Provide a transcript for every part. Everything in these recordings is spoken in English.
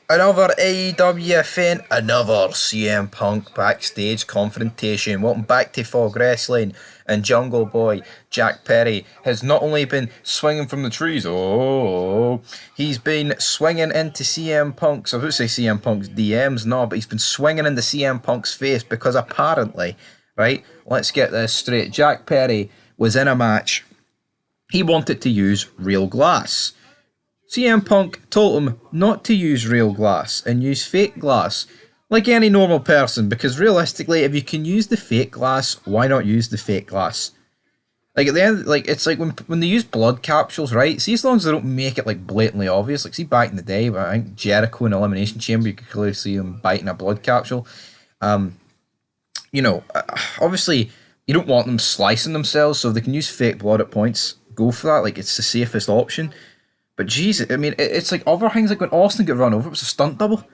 Another AEW event, another CM Punk backstage confrontation. Welcome back to Fog Wrestling. And Jungle Boy Jack Perry has not only been swinging from the trees, he's been swinging into CM Punk's, I would say CM Punk's DMs, no, but he's been swinging into CM Punk's face because apparently, right, let's get this straight. Jack Perry was in a match. He wanted to use real glass. CM Punk told him not to use real glass and use fake glass, like any normal person, because realistically, if you can use the fake glass, why not use the fake glass? Like at the end, like it's like when they use blood capsules, right? See, as long as they don't make it like blatantly obvious, like see back in the day, I think Jericho in Elimination Chamber, you could clearly see him biting a blood capsule. You know, obviously you don't want them slicing themselves, so if they can use fake blood at points, go for that. Like it's the safest option. But Jesus, I mean, it's like other things, like when Austin got run over, it was a stunt double.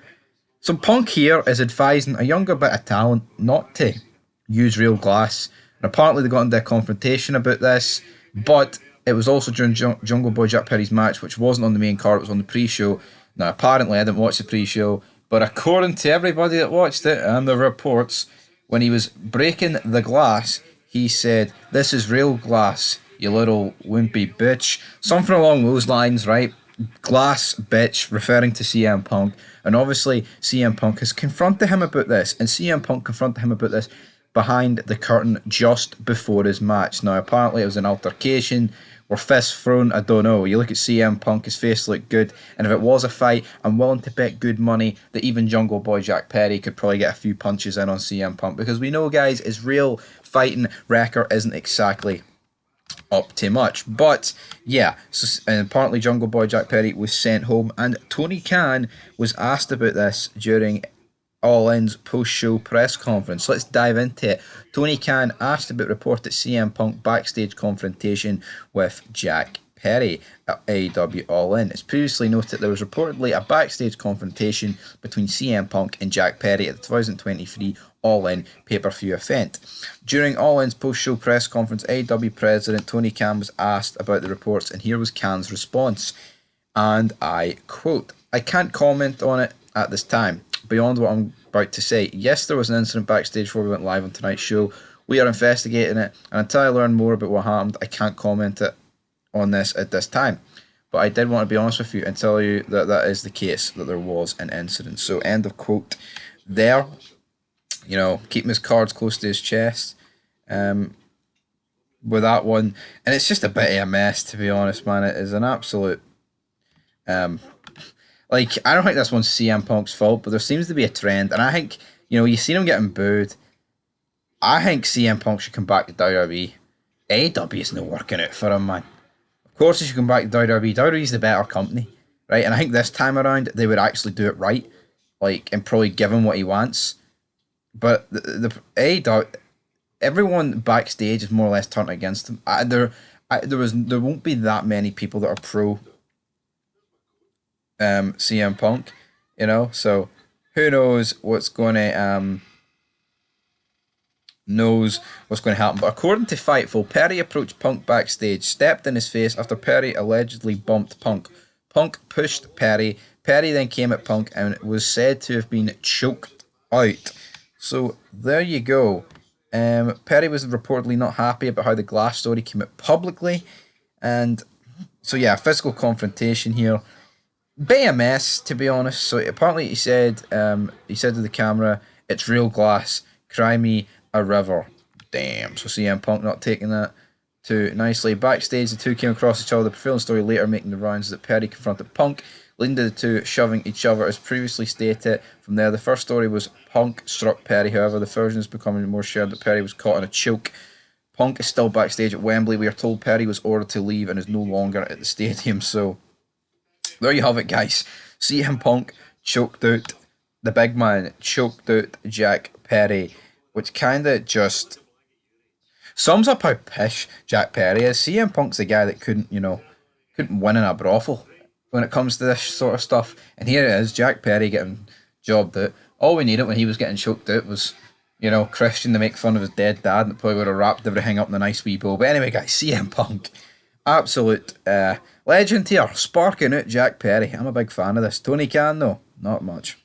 So Punk here is advising a younger bit of talent not to use real glass. And apparently they got into a confrontation about this, but it was also during Jungle Boy Jack Perry's match, which wasn't on the main card, it was on the pre-show. Now, apparently I didn't watch the pre-show, but according to everybody that watched it and the reports, when he was breaking the glass, he said, "This is real glass, you little wimpy bitch." Something along those lines, right? Glass bitch, referring to CM Punk. And obviously, CM Punk has confronted him about this. And CM Punk confronted him about this behind the curtain just before his match. Now, apparently, it was an altercation. Were fists thrown? I don't know. You look at CM Punk, his face looked good. And if it was a fight, I'm willing to bet good money that even Jungle Boy Jack Perry could probably get a few punches in on CM Punk. Because we know, guys, his real fighting record isn't exactly up to much. But yeah, so, and apparently Jungle Boy Jack Perry was sent home, and Tony Khan was asked about this during All In's post-show press conference. Let's dive into it. Tony Khan asked about reported CM Punk backstage confrontation with Jack Perry at AEW All In. It's previously noted there was reportedly a backstage confrontation between CM Punk and Jack Perry at the 2023 All In pay-per-view event. During All In's post-show press conference, AEW president Tony Khan was asked about the reports, and here was Khan's response. And I quote, "I can't comment on it at this time. Beyond what I'm about to say, yes, there was an incident backstage before we went live on tonight's show. We are investigating it, and until I learn more about what happened, I can't comment on this at this time. But I did want to be honest with you and tell you that that is the case, that there was an incident." So end of quote there. You know, keeping his cards close to his chest with that one. And it's just a bit of a mess, to be honest, man. It is an absolute... like, I don't think this one's CM Punk's fault, but there seems to be a trend. And I think, you know, you've seen him getting booed. I think CM Punk should come back to WWE. AEW is not working out for him, man. Of course he should come back to WWE. WWE's the better company, right? And I think this time around, they would actually do it right. Like, and probably give him what he wants. But the AEW, everyone backstage is more or less turned against him. There won't be that many people that are pro CM Punk, you know. So who knows what's going to happen? But according to Fightful, Perry approached Punk backstage, stepped in his face after Perry allegedly bumped Punk. Punk pushed Perry. Perry then came at Punk and was said to have been choked out. So there you go. Perry was reportedly not happy about how the glass story came out publicly, and so yeah, physical confrontation here. Bit of a mess, to be honest. So apparently he said to the camera, "It's real glass. Cry me a river." Damn. So CM Punk not taking that too nicely. Backstage, the two came across each other. The prevailing story later making the rounds that Perry confronted Punk, leading to the two shoving each other as previously stated. From there, the first story was Punk struck Perry. However, the version is becoming more shared that Perry was caught in a choke. Punk is still backstage at Wembley. We are told Perry was ordered to leave and is no longer at the stadium. So there you have it, guys. CM Punk choked out the big man, choked out Jack Perry, which kind of just sums up how pish Jack Perry is. CM Punk's the guy that couldn't win in a brothel when it comes to this sort of stuff. And here it is, Jack Perry getting jobbed out. All we needed when he was getting choked out was, you know, Christian to make fun of his dead dad, and probably would have wrapped everything up in a nice wee bow. But anyway, guys, CM Punk, absolute legend here, sparking out Jack Perry. I'm a big fan of this. Tony Khan, though, Not much.